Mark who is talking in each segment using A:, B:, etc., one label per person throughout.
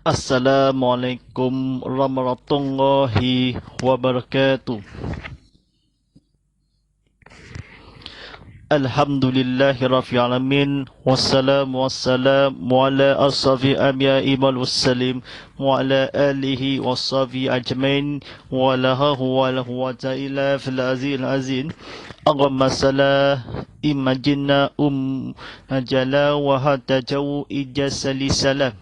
A: Assalamualaikum warahmatullahi wabarakatuh. Alhamdulillahi alamin wassalamu ala ashafi anbiya'i wal mursalin wa ala alihi washabi ajmain wa la hawla wa la illa fil azil azin. Allahumma salla imajinna najala wa hatajaw ijasali salam.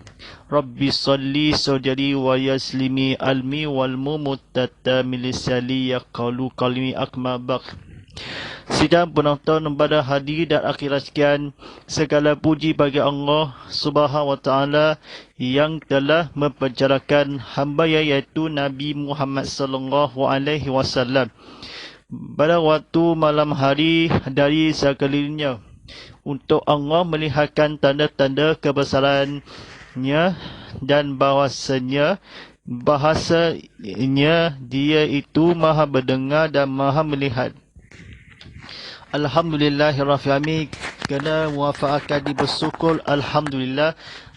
A: Rabbi salli sodari wa yaslimi almi wal mumuttata milisali yaqalu kalimi akmabak. Sidang penonton pada hadir dan akhirah sekian, segala puji bagi Allah Subhanahu wa taala yang telah mempercayakan hamba iaitu Nabi Muhammad sallallahu alaihi wasallam pada waktu malam hari dari sekelilingnya untuk Allah melihatkan tanda-tanda kebesarannya dan bahasanya dia itu maha mendengar dan maha melihat. Alhamdulillahirrahmanirrahim. Kena muafakat bersyukur Alhamdulillah.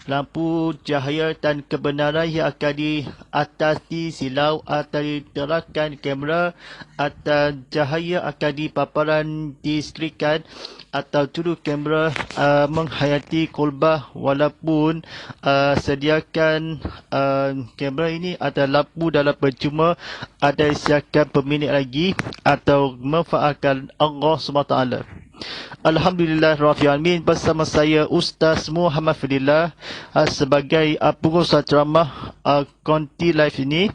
A: Lampu cahaya dan kebenaran yang akan di atas di silau atau diterangkan kamera atau cahaya akan dipaparan di skrikan atau tuduh kamera menghayati kolbah walaupun sediakan kamera ini ada lampu dalam percuma ada siapkan pemilik lagi atau memanfaatkan Allah SWT. Alhamdulillahirrahmanirrahim. Bersama saya Ustaz Muhammad Fadillah sebagai pengusaha ceramah konti live ini.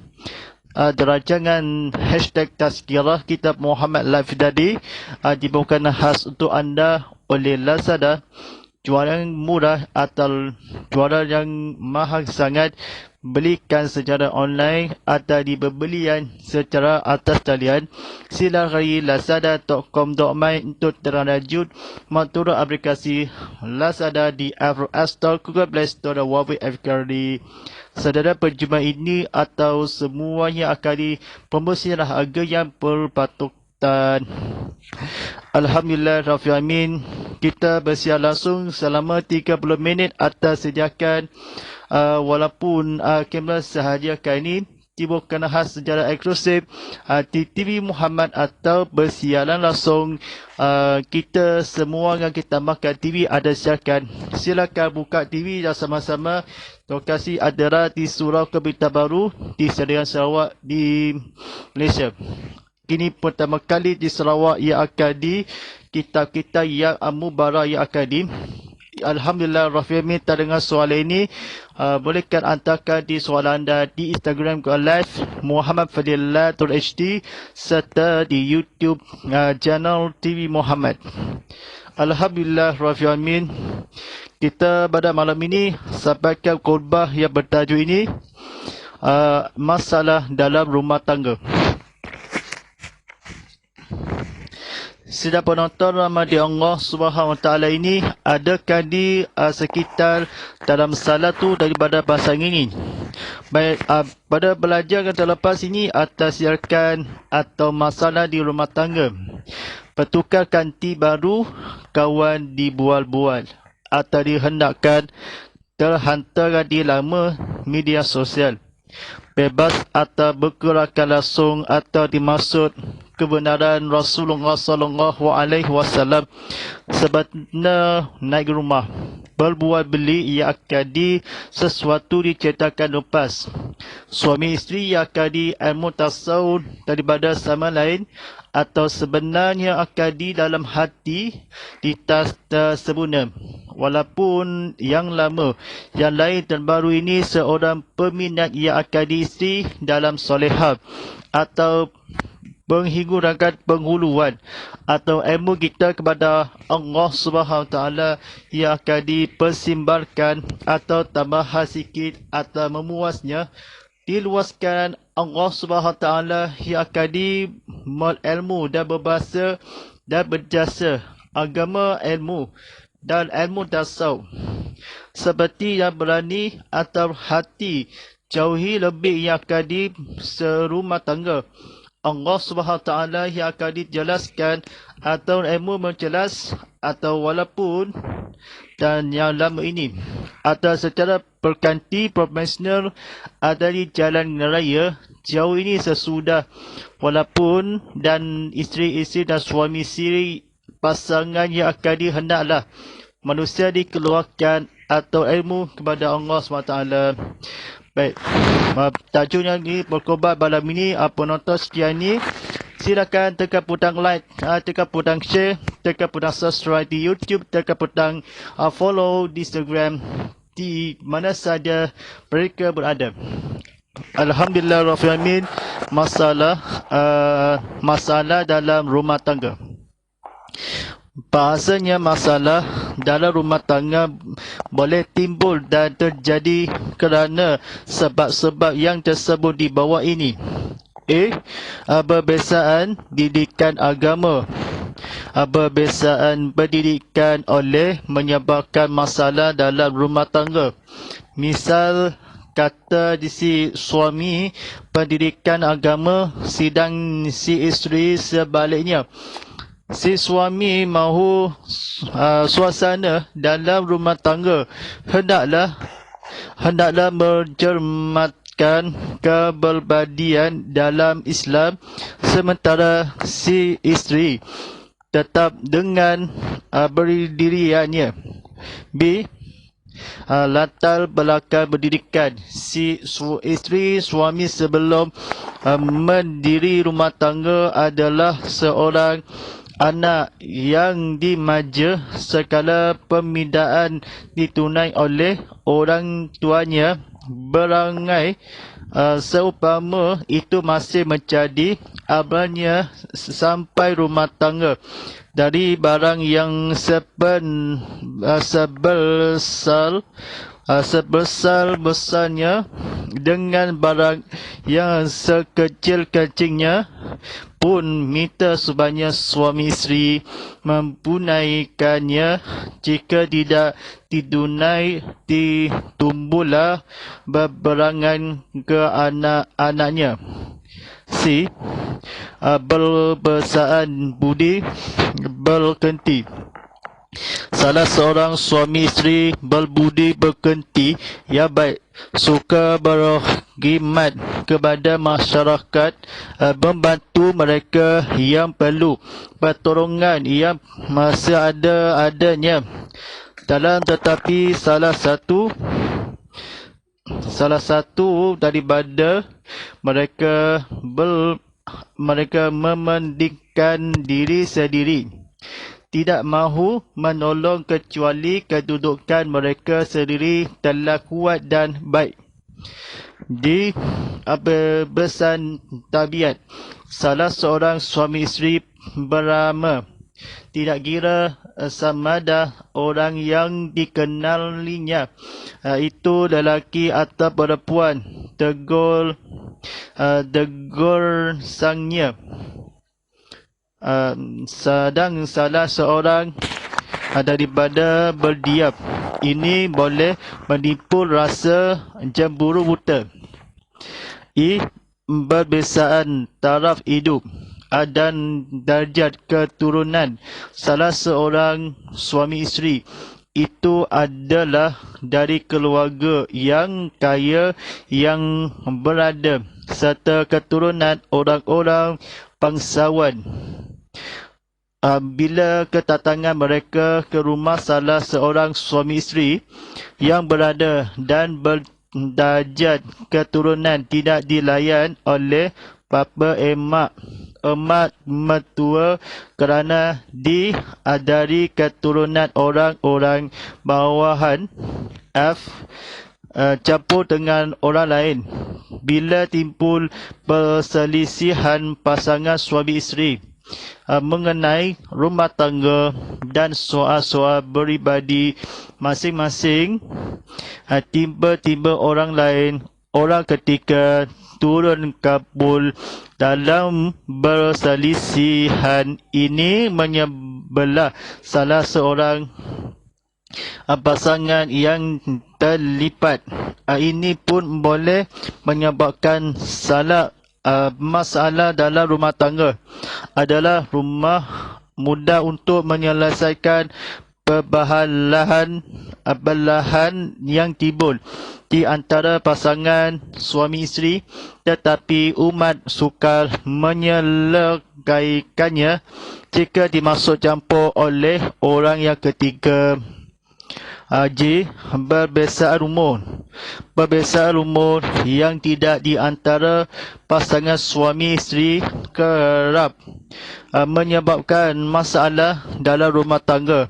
A: Rancangan hashtag Tazkirah Kitab Muhammad Live tadi dibawakan khas untuk anda oleh Lazada. Jualan yang murah atau jualan yang mahal sangat, belikan secara online atau dibelian secara atas talian. Silakan lazada.com.my untuk terlanjut mengatur aplikasi Lazada di App Store, Google Play Store dan Huawei Aplikasi. Saudara, perjumpaan ini atau semuanya akan dipromosikan harga yang berpatutan. Alhamdulillahirrahmanirrahim. Kita bersiar langsung selama 30 minit atas sediakan walaupun kamera sahaja kali ini dibawakan khas secara eksklusif di TV Muhammad atau bersiaran langsung kita semua yang kita makan TV ada siarkan. Silakan buka TV dan sama-sama lokasi adalah di Surau Kebita Baru di Serian Sarawak di Malaysia. Ini pertama kali di Sarawak yang akan di kitab-kitab yang mubarak yang akan di. Alhamdulillah, Rafiq minta dengan soalan ini. Bolehkan hantarkan di soalan anda di Instagram live Muhammad Fadillah.hd serta di YouTube channel TV Muhammad. Alhamdulillah, Rafiq Amin. Kita pada malam ini sampaikan khutbah yang bertajuk ini masalah dalam rumah tangga. Sedang penonton rahmati Allah Subhanahu wa taala ini, adakah di sekitar dalam salah tu daripada pasang ini? Baik, pada belajar yang terlepas ini atas siarkan atau masalah di rumah tangga. Pertukar kanti baru, kawan dibual-bual atau dihendakkan terhantar di lama media sosial. Bebas atau bergerakan langsung atau dimaksud kebenaran Rasulullah sallallahu alaihi wasallam sebenarnya naik rumah berbuat beli ia akan di sesuatu diceritakan lepas suami isteri ia akan di ilmu tasawuf daripada sama lain atau sebenarnya akan di dalam hati di tas tersembunyi. Walaupun yang lama, yang lain dan baru ini seorang peminat ia akan di isteri dalam solehah atau penghingurakan penghuluan atau ilmu kita kepada Allah Subhanahu taala yang akan dipersimbarkan atau tambahan sikit atau memuasnya diluaskan Allah Subhanahu taala yang akan ilmu dan berbahasa dan berjasa agama ilmu dan ilmu tasawuf seperti yang berani atau hati jauhi lebih yang akan di serumah tangga. Allah Subhanahu taala yang akan dijelaskan atau ilmu menjelas atau walaupun dan yang lama ini atau secara perganti profesional dari jalan raya jauh ini sesudah, walaupun dan isteri-isteri dan suami isteri pasangan yang akadi hendaklah manusia dikeluarkan atau ilmu kepada Allah SWT. Baik, tajuknya ni berkobar malam ini. Penonton sekian ni, silakan tekan butang like, tekan butang share, tekan butang subscribe di YouTube, tekan butang follow di Instagram di mana saja mereka berada. Alhamdulillah Rabbil Alamin. Masalah dalam rumah tangga. Bahasanya masalah dalam rumah tangga boleh timbul dan terjadi kerana sebab-sebab yang tersebut di bawah ini. Perbezaan didikan agama. Perbezaan pendidikan oleh menyebabkan masalah dalam rumah tangga. Misal kata di si suami pendidikan agama, sedang si isteri sebaliknya. Si suami mahu suasana dalam rumah tangga hendaklah mencermatkan keberbadian dalam Islam, sementara si isteri tetap dengan berdiriannya. Latar belakang pendidikan si isteri suami sebelum mendiri rumah tangga adalah seorang anak yang dimaja segala pemindaan ditunai oleh orang tuanya, berangai seumpama itu masih menjadi abangnya sampai rumah tangga dari barang yang sebesar-besarnya dengan barang yang sekecil-kecilnya pun minta supaya suami isteri mempunaikannya. Jika tidak ditunai, ditumbuhlah beberangan ke anak-anaknya. Perbezaan budi berganti. Salah seorang suami isteri berbudi berganti yang baik, suka berkhidmat kepada masyarakat, membantu mereka yang perlu pertolongan yang masih adanya dalam, tetapi salah satu daripada mereka mementingkan diri sendiri, tidak mahu menolong kecuali kedudukan mereka sendiri telah kuat dan baik. Di pesan tabiat, salah seorang suami isteri beramal, tidak kira sama ada orang yang dikenalinya, itu lelaki atau perempuan, tegur sangnya. Sedang salah seorang daripada berdiam, ini boleh menimbul rasa cemburu buta. Perbezaan taraf hidup dan darjat keturunan salah seorang suami isteri itu adalah dari keluarga yang kaya yang berada, serta keturunan orang-orang bangsawan. Bila kedatangan mereka ke rumah salah seorang suami isteri yang berada dan berdarjat keturunan tidak dilayan oleh bapa emak mertua kerana dari keturunan orang-orang bawahan, campur dengan orang lain. Bila timbul perselisihan pasangan suami isteri mengenai rumah tangga dan soal-soal peribadi masing-masing, tiba-tiba orang lain, orang ketiga turun kabul dalam perselisihan ini menyebelah salah seorang pasangan yang terlibat. Ini pun boleh menyebabkan masalah dalam rumah tangga. Adalah rumah mudah untuk menyelesaikan belahan yang timbul di antara pasangan suami isteri, tetapi umat sukar menyelesaikannya jika dimasuk campur oleh orang yang ketiga. J. Perbezaan umur. Perbezaan umur yang tidak di antara pasangan suami isteri kerap menyebabkan masalah dalam rumah tangga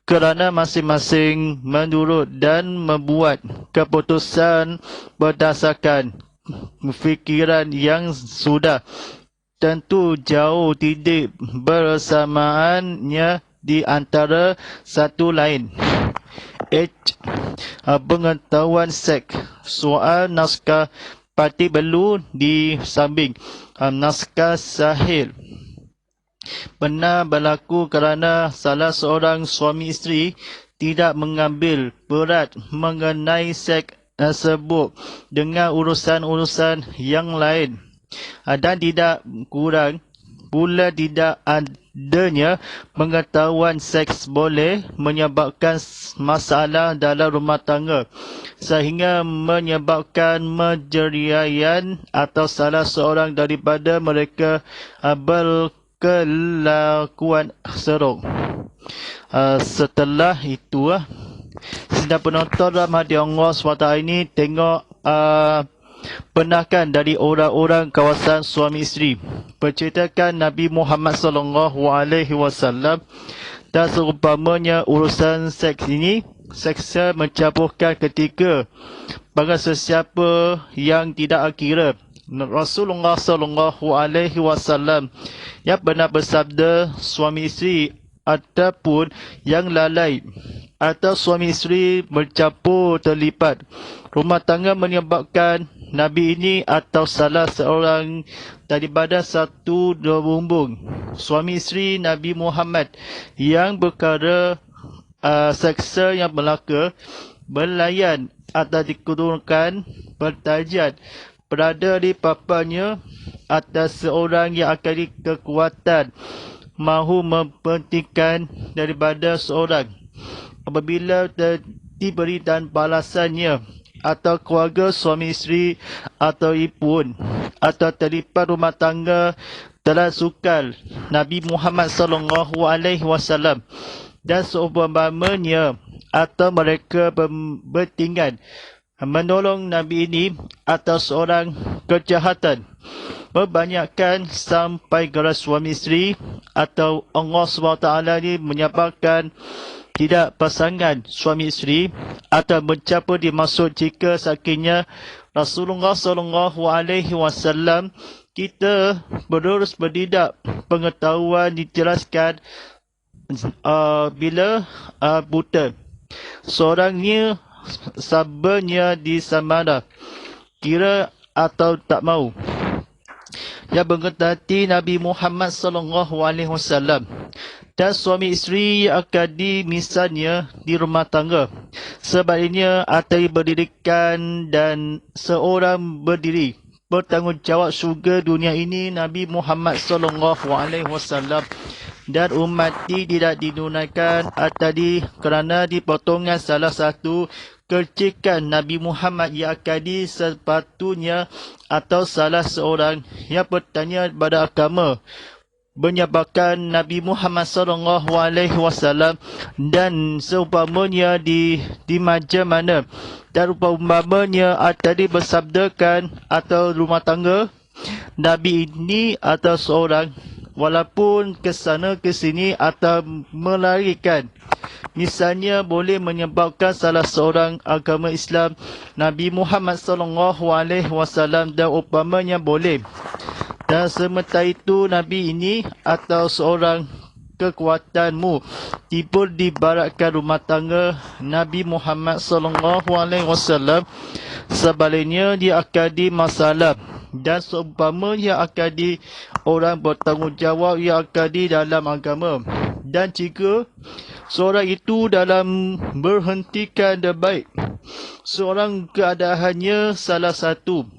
A: kerana masing-masing menurut dan membuat keputusan berdasarkan fikiran yang sudah tentu jauh tidak bersamaannya di antara satu lain. H. Pengetahuan seks. Soal naskah pasti perlu disambing naskah sahih. Benar berlaku kerana salah seorang suami isteri tidak mengambil berat mengenai seks tersebut dengan urusan-urusan yang lain, dan tidak kurang pula tidak adanya pengetahuan seks boleh menyebabkan masalah dalam rumah tangga sehingga menyebabkan menceraian atau salah seorang daripada mereka berkelakuan serong. Setelah itu, sedang penonton rahmati Allah SWT ini tengok penakan dari orang-orang kawasan suami isteri. Berceritakan Nabi Muhammad SAW dan seumpamanya urusan seks ini, seksa mencampurkan ketika bagi sesiapa yang tidak akira. Rasulullah SAW yang pernah bersabda, suami isteri ataupun yang lalai atau suami isteri bercampur terlibat rumah tangga menyebabkan Nabi ini atau salah seorang daripada satu dua bumbung suami isteri Nabi Muhammad yang perkara seksa yang belaka berlayan atau dikurungkan bertajat berada di papannya atas seorang yang akan kekuatan mahu mempentingkan daripada seorang apabila diberi dan balasannya atau keluarga suami isteri atau pun atau terlibat rumah tangga telah sukal Nabi Muhammad SAW dan seumpamanya atau mereka bertinggal menolong Nabi ini atau seorang kejahatan membanyakkan sampai kepada suami isteri atau Allah SWT ini menyebabkan tidak pasangan suami isteri atau mencampur dimaksud jika sakinya Rasulullah SAW kita berurus berdidak pengetahuan dijelaskan bila buta seorangnya sabarnya di samara kira atau tak mau yang menghendaki Nabi Muhammad SAW dan suami isteri akan misalnya di rumah tangga. Sebaliknya atau berdirikan dan seorang berdiri bertanggungjawab syurga dunia ini Nabi Muhammad SAW dan umat tidak dinunaikan tadi kerana dipotongan salah satu kercikan Nabi Muhammad yang akadi sepatutnya atau salah seorang yang bertanya pada agama menyebabkan Nabi Muhammad SAW dan seumpamanya di macam mana dan umpamanya tadi bersabdakan atau rumah tangga Nabi ini atau seorang walaupun ke sana ke sini atau melarikan misalnya boleh menyebabkan salah seorang agama Islam Nabi Muhammad SAW dan umpamanya boleh. Dan sementara itu Nabi ini atau seorang kekuatanmu timbul dibaratkan rumah tangga Nabi Muhammad SAW. Sebaliknya dia akan di masalah dan seumpamanya akan di orang bertanggungjawab yang akan di dalam agama. Dan jika seorang itu dalam berhentikan dan baik seorang keadaannya salah satu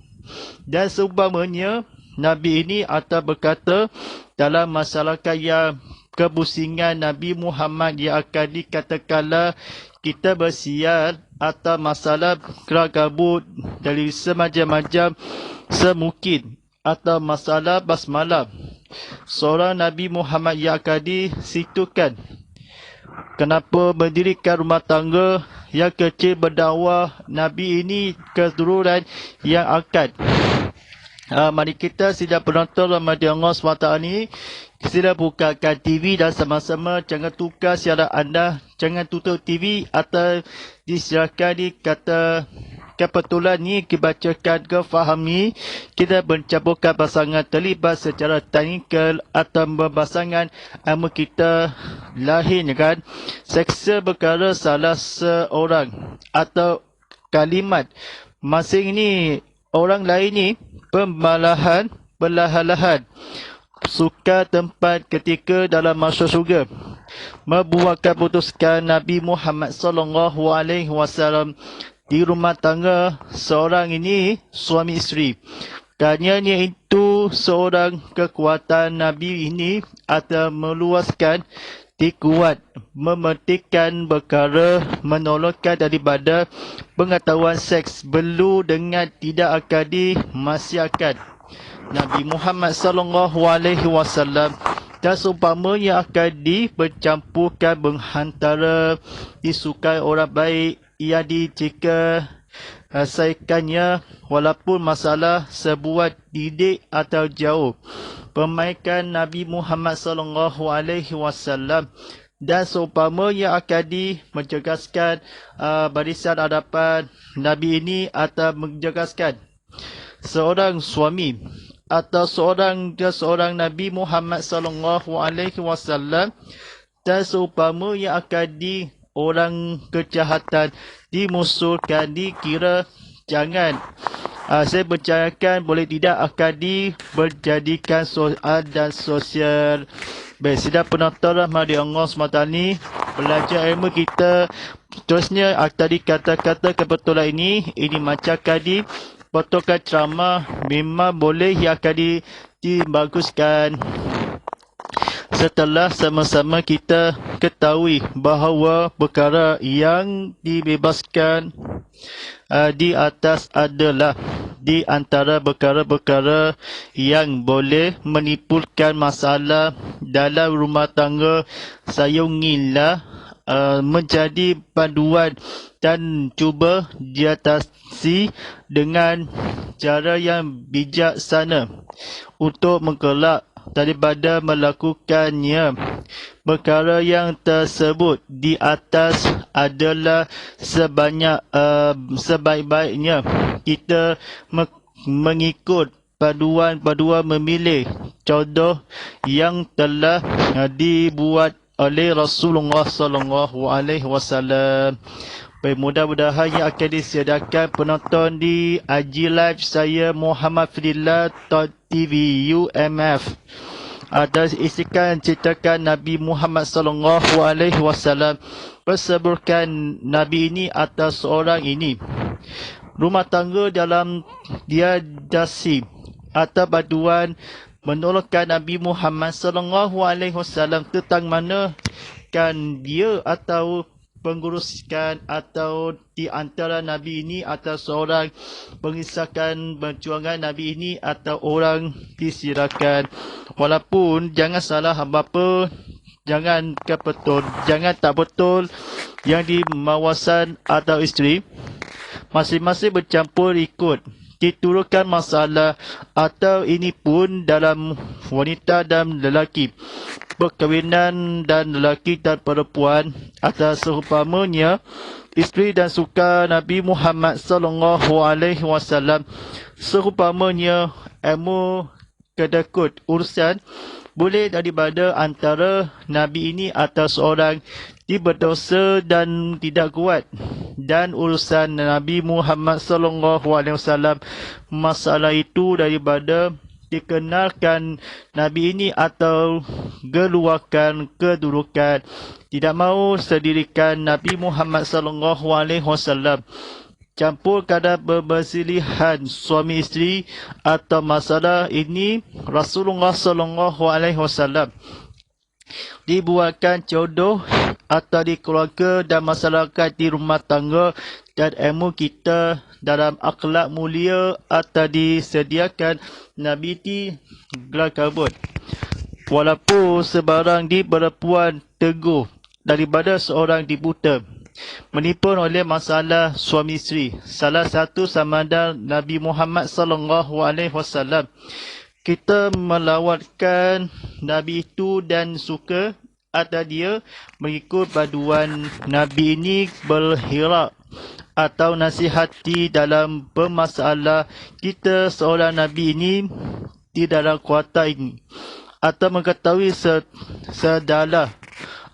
A: dan seumpamanya Nabi ini atau berkata dalam masyarakat yang kebusingan Nabi Muhammad yang akan dikatakanlah kita bersiar atas masalah keragabut dari semacam-macam semungkin atau masalah basmalah. Seorang Nabi Muhammad yang akan disitukan kenapa mendirikan rumah tangga yang kecil berdakwah. Nabi ini keturunan yang akad. Mari kita sila penonton Ramadan Allah SWT ni, sila bukakan TV dan sama-sama jangan tukar siaran anda, jangan tutup TV atau disiarkan ni kata kebetulan ni dibacakan ke fahami, kita mencampurkan pasangan terlibat secara teknikal atau berpasangan ilmu kita lahir kan. Seksa perkara salah seorang atau kalimat masing ni orang lain ni pembalahan perlahan-lahan suka tempat ketika dalam masuk syurga. Membuatkan putuskan Nabi Muhammad SAW di rumah tangga seorang ini suami isteri. Kerana itu seorang kekuatan Nabi ini atau meluaskan dikuat mementingkan perkara menolakkan daripada pengetahuan seks belum dengan tidak akan dimaksiatkan. Nabi Muhammad SAW dan seumpamanya akan dipercampurkan berantara disukai orang baik yang jika saikannya walaupun masalah sebuah didik atau jauh. Pemaikan Nabi Muhammad SAW dan seumpamanya akan menjegaskan barisan hadapan Nabi ini atau menjegaskan seorang suami atau seorang Nabi Muhammad SAW dan seumpamanya akan orang kejahatan dimusuhkan dikira jangan. Saya percayakan boleh tidak akan diberjadikan soal dan sosial. Baik, sidang penonton rahmati Allah SWT ni belajar ilmu kita. Terusnya tadi kata-kata kebetulan ini macam kadi betulkan ceramah memang boleh yang akan dibaguskan. Setelah sama-sama kita ketahui bahawa perkara yang dibebaskan di atas adalah di antara perkara-perkara yang boleh menimbulkan masalah dalam rumah tangga. Saya inginlah menjadi panduan dan cuba diatasi dengan cara yang bijaksana untuk mengelak daripada melakukannya. Perkara yang tersebut di atas adalah sebaik-baiknya kita mengikut paduan-paduan memilih contoh yang telah dibuat oleh Rasulullah SAW. Mudah-mudahan yang akan disediakan penonton di IG Live saya Muhammad Fadillah TV UMF atas isikan ceritakan Nabi Muhammad SAW persebutkan Nabi ini atas seorang ini. Rumah tangga dalam diadasi atau paduan menolakkan Nabi Muhammad SAW tentang mana kan dia atau penguruskan atau di antara Nabi ini atau seorang pengisahkan perjuangan Nabi ini atau orang disirakan. Walaupun jangan salah apa-apa, jangan kebetul, jangan tak betul yang di mawasan atau isteri masing-masing bercampur ikut diturunkan masalah atau ini pun dalam wanita dan lelaki, perkahwinan dan lelaki dan perempuan atau seumpamanya isteri dan suka Nabi Muhammad SAW seumpamanya ilmu kedekut urusan boleh daripada antara Nabi ini atau seorang berdosa dan tidak kuat dan urusan Nabi Muhammad SAW masalah itu daripada dikenalkan Nabi ini atau geluarkan kedudukan tidak mahu sedirikan Nabi Muhammad SAW campur kadar bersilihan suami isteri atau masalah ini Rasulullah SAW dibuatkan jodoh atau di keluarga dan masyarakat di rumah tangga, dan ilmu kita dalam akhlak mulia atau disediakan Nabi di gelar kabut. Walaupun sebarang di perempuan teguh daripada seorang dibuta, menipu oleh masalah suami isteri. Salah satu samada Nabi Muhammad sallallahu alaihi wasallam. Kita melawatkan Nabi itu dan suka atau dia mengikut paduan Nabi ini berhirak atau nasihati dalam bermasalah kita seorang Nabi ini di dalam kuota ini, atau mengetahui sedalah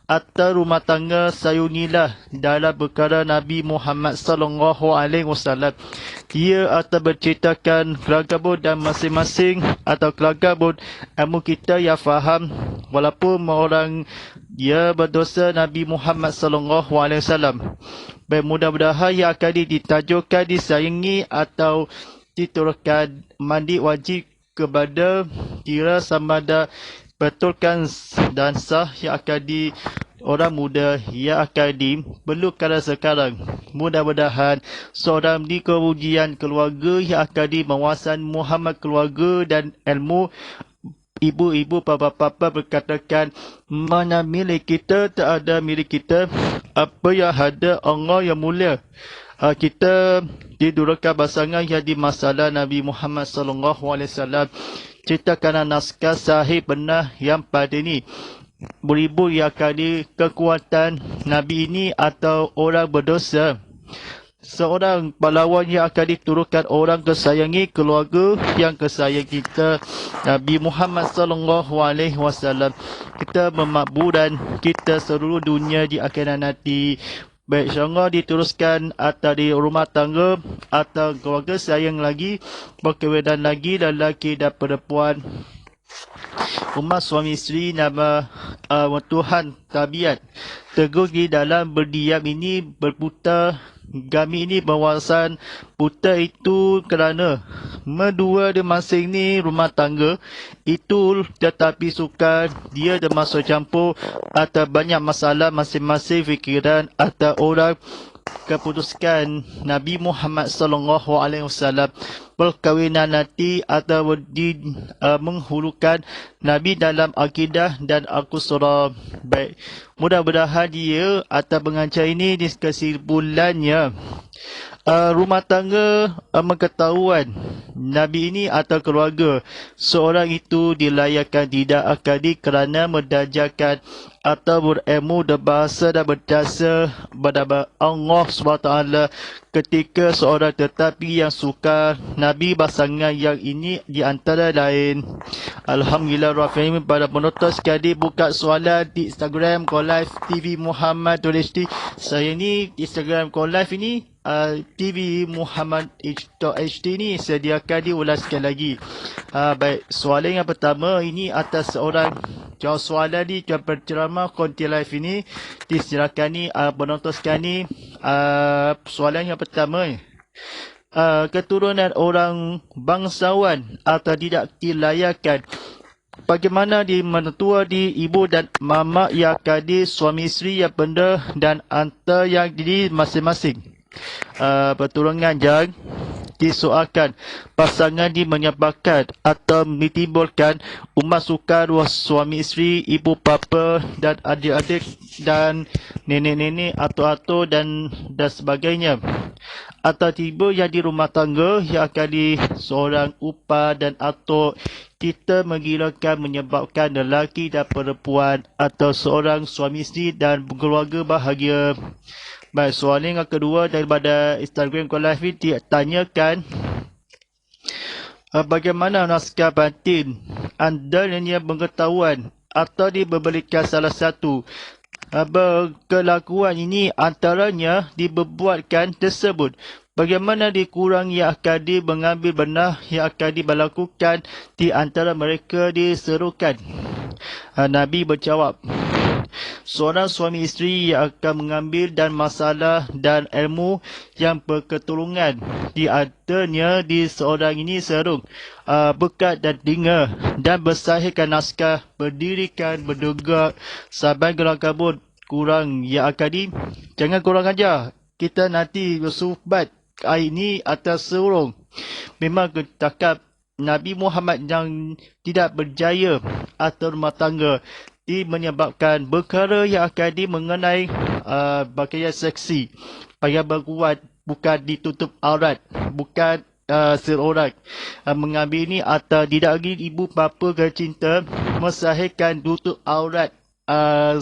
A: atau rumah tangga sayunilah dalam perkara Nabi Muhammad sallallahu alaihi wasallam. Dia atau berceritakan kelagabut dan masing-masing atau kelagabut ilmu kita yang faham, walaupun orang dia berdosa Nabi Muhammad sallallahu alaihi wasallam. Mudah-mudahan yang akan ditajukkan, disayangi atau diturunkan mandi wajib kepada kira sama ada betulkan dan sah yang akan di orang muda yang akan diperlukan sekarang. Mudah-mudahan seorang di kemudian keluarga yang akan menguasai Muhammad keluarga dan ilmu. Ibu-ibu, bapa-bapa berkatakan, mana milik kita tak ada milik kita, apa yang ada Allah yang mulia. Kita didurakan pasangan yang di masalah Nabi Muhammad sallallahu alaihi wasallam. Ceritakan naskah sahih benar yang pada ini. Beribu yang kali kekuatan Nabi ini atau orang berdosa. Seorang pahlawan yang akan diturunkan orang kesayangi keluarga yang kesayang kita Nabi Muhammad sallallahu alaihi wasallam. Kita memakburan kita seluruh dunia di akhirat nanti. Baik syurga diteruskan atau di rumah tangga atau keluarga sayang lagi, berkahwinan lagi, lelaki dan perempuan. Umat suami isteri nama Tuhan tabiat. Teguh di dalam berdiam ini berputar. Kami ini berwawasan buta itu kerana medua dia masing ni rumah tangga itu, tetapi suka dia ada masuk campur atau banyak masalah masing-masing fikiran atau orang keputuskan Nabi Muhammad sallallahu alaihi wasallam perkahwinan nanti atau menghulukan Nabi dalam akidah dan al-qusra. Baik, mudah-mudahan dia atau pengajar ini di kesimpulannya rumah tangga mengetahuan Nabi ini atau keluarga seorang itu dilayakkan tidak akadi kerana mendajakan atau berilmu dan bahasa dan berjasa kepada Allah SWT ketika seorang tetapi yang suka Nabi pasangan yang ini di antara lain. Alhamdulillah Rahim. Pada penonton sekali buka soalan di Instagram Call-Live TV Muhammad HD. Saya ni Instagram Call-Live ini TV Muhammad HD ni sediakan diulas sekali lagi. Baik, soalan yang pertama ini atas seorang jawab soalan ni jawab berceramah konti live ini disilakan ni penonton sekali ni. Soalan yang pertama ni, keturunan orang bangsawan atau tidak dilayakan, bagaimana di mentua di ibu dan mama yang kadi suami isteri yang benda dan antar yang diri masing-masing. Pertolongan yang disoalkan pasangan di menyebabkan atau menimbulkan umat sukar suami isteri, ibu bapa dan adik-adik dan nenek-nenek atau dan sebagainya, atau tiba yang di rumah tangga yang akan di seorang upah dan atau kita menggilangkan menyebabkan lelaki dan perempuan atau seorang suami isteri dan keluarga bahagia. Baik, soalan yang kedua daripada Instagram Call-Live ini ditanyakan, bagaimana naskah batin anda yang pengetahuan atau diberikan salah satu kelakuan ini antaranya dibuatkan tersebut. Bagaimana dikurang yang akan mengambil benar yang akan dilakukan di antara mereka diserukan. Nabi berjawab, seorang suami isteri yang akan mengambil dan masalah dan ilmu yang berketurungan diadanya di seorang ini serung bekat dan telinga dan bersahihkan naskah berdirikan berdegak saban gelang kabut kurang ya akadi. Jangan kurang ajar, kita nanti bersuhbat hari ini atas serung. Memang cakap Nabi Muhammad yang tidak berjaya atau rumah tangga menyebabkan perkara yang akan mengenai pakaian seksi, pakaian berkuat, bukan ditutup aurat, bukan seorang mengambil ini atau tidak lagi ibu bapa kecinta mensahihkan tutup aurat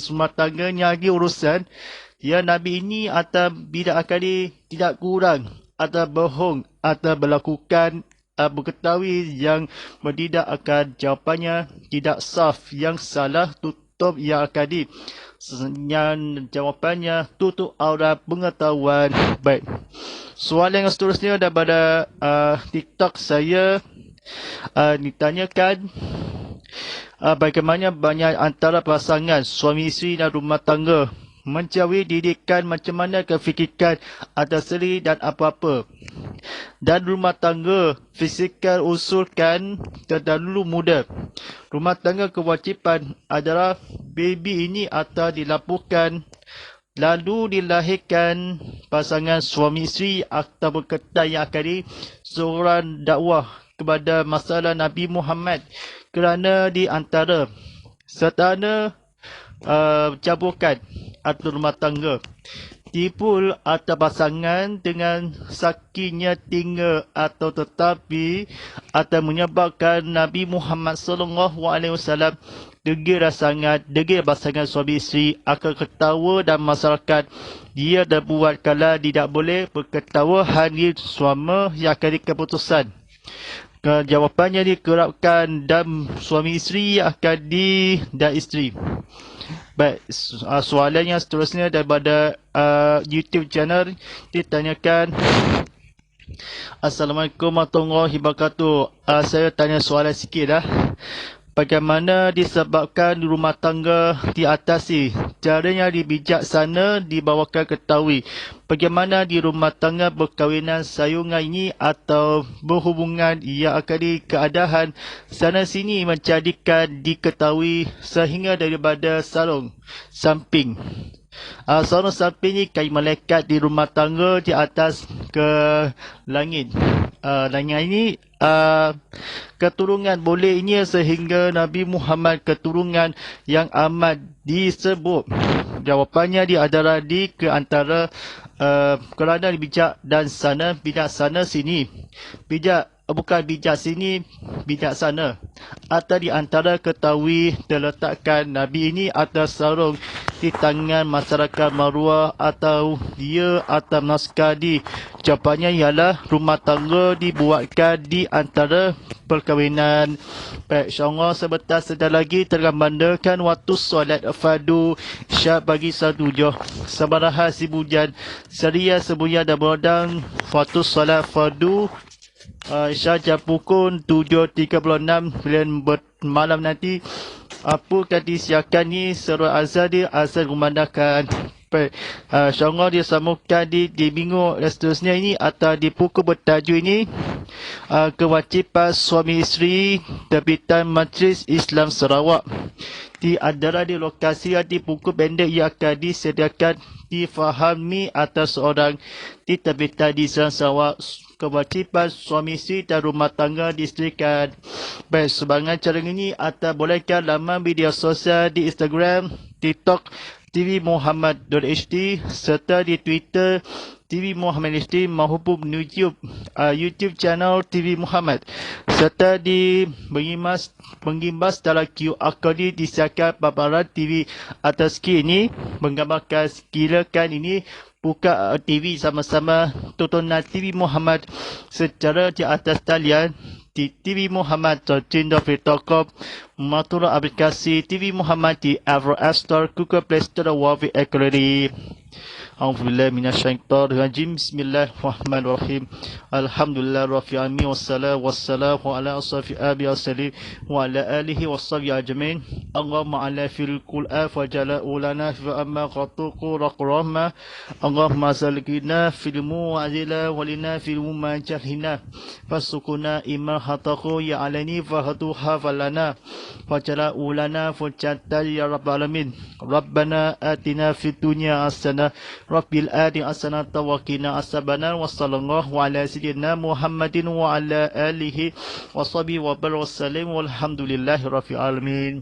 A: rumah tangganya lagi urusan. Ya Nabi ini atau bidak akadi tidak kurang atau bohong atau melakukan mengetahui yang tidak akan jawapannya tidak saf yang salah tutup yang akadi yang jawapannya tutup aurat pengetahuan. Baik, soalan yang seterusnya daripada TikTok saya ditanyakan bagaimana banyak antara pasangan suami isteri dan rumah tangga menjauhi didikan macam mana kefikiran atas seri dan apa-apa dan rumah tangga fizikal usulkan terdahulu muda. Rumah tangga kewajipan adalah baby ini atau dilaporkan lalu dilahirkan pasangan suami isteri atau berkaitan yang akan seorang dakwah kepada masalah Nabi Muhammad kerana di antara serta cabukan atau rumah tangga tipul atau pasangan dengan sakitnya tinggal atau tetapi atau menyebabkan Nabi Muhammad SAW degil sangat degil pasangan suami isteri akan ketawa dan masyarakat dia terbuat kalau tidak boleh berketawa hanya suami yang akan keputusan. Jawapannya dikerapkan dan suami isteri akan dan isteri. Baik, soalan yang seterusnya daripada YouTube channel ditanyakan. Assalamualaikum warahmatullahi wabarakatuh. Saya tanya soalan sikit dah. Bagaimana disebabkan rumah tangga diatasi? Caranya bijaksana dibawakan ketahui. Bagaimana di rumah tangga berkahwinan sayungan ini atau berhubungan ia akan keadaan sana sini menjadikan diketahui sehingga daripada sarung samping. Sarung samping ni kain malaikat di rumah tangga di atas ke langit. Langit ini keturunan boleh ini sehingga Nabi Muhammad keturunan yang amat disebut. Jawapannya dia adalah di ke antara kerana bijak dan sana, bijak sana sini. Bijak bukan bijak sini, bijak sana. Atau di antara ketahui terletakkan Nabi ini atas sarung di tangan masyarakat Marwah atau dia atau naskah di. Jawapannya ialah rumah tangga dibuatkan di antara perkahwinan. Baik, insyaAllah sebentar saja lagi tergambarkan waktu solat fardu isyak bagi 1:07. Sabaraha si bujan seria sebuya dan berodang waktu solat fardu isyak jam pukul 7.36 malam nanti. Apa akan disiapkan ni surah azan dia azan kumandangkan. InsyaAllah dia sambungkan di minggu dan seterusnya ini atau di pukul bertajuk ini kewajipan suami isteri terbitan Majlis Islam Sarawak. Di antara di lokasi di pukul pendek yang akan disediakan difahami atas seorang di terbitan di Islam Sarawak. Kewajipan suami isteri dan rumah tangga disediakan. Baik, sebangan cara ini atau bolehkan laman media sosial di Instagram, TikTok, TV Muhammad.hd serta di Twitter TV Muhammad HD maupun YouTube channel TV Muhammad serta di mengimbas dalam QR code disiapkan paparan TV atas skrin ini menggambarkan silakan ini buka TV sama-sama tontonan TV Muhammad secara di atas talian di tvmuhammad.com, mengatur aplikasi TV Muhammad di Apple App Store, Google Play Store dan Huawei Equality. A'udzubillahi minasyaitonirrajim. Bismillahirrahmanirrahim. Alhamdulillah rabbil alamin wassalamu ala asrafil anbiya'i wassalim wa ala alihi washabihi ajmain. Allahumma ala fil qur'an fajala ulana fa amma qatuqu raqrama. Allahumma sallikina fil mu'azila walina fil mumajahina fasukuna imma hataku ya alani fahatuha falana fajala ulana fujatal ya rabbal alamin. Rabbana atina fid dunya hasanah rabbil adi hasanah wa qina azabannar wa sallallahu ala sayyidina Muhammadin wa ala alihi wa sahbihi wa barakatuh walhamdulillahi rabbil alamin.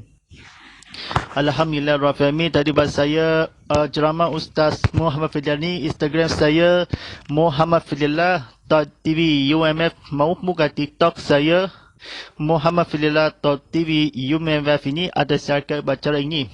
A: Alhamdulillah rabbil alamin. Tadi bahasa saya ceramah Ustaz Muhammad Fidlani, Instagram saya Muhammad Fidlillah TV UMF, maupun buka TikTok saya Muhammad Fidlillah TV UMF. Ini ada syarikat bacara ini.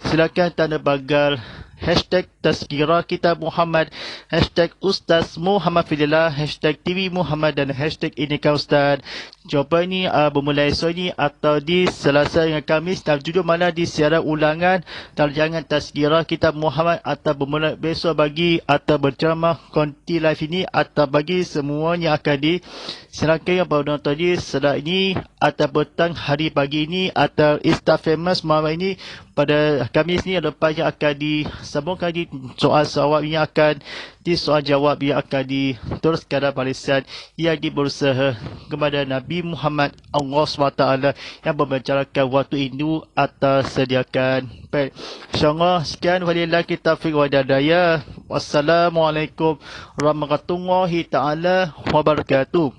A: Silakan tanda pagar hashtag Tazkirah Kitab Muhammad, hashtag Ustaz Muhammad Fidlillah, hashtag TV Muhammad dan hashtag Inikah Ustaz. Jawapan ini bermula esok ini atau di Selasa hingga Khamis, dan juga mana di siaran ulangan tayangan Tazkirah Kitab Muhammad atau bermula besok bagi atau berceramah konti live ini atau bagi semuanya akan di silakan yang baru nonton di sedang ini atau petang hari pagi ini atau Insta Famous malam ini pada Khamis ni lepas yang akan disambungkan di soal-soal yang akan di soal jawab yang akan diteruskan dalam barisan yang berusaha kepada Nabi Muhammad Allah SWT yang membicarakan waktu itu atau sediakan. Baik, insyaAllah sekian, walillahi taufiq wa hidayah. Wassalamualaikum warahmatullahi ta'ala wabarakatuh.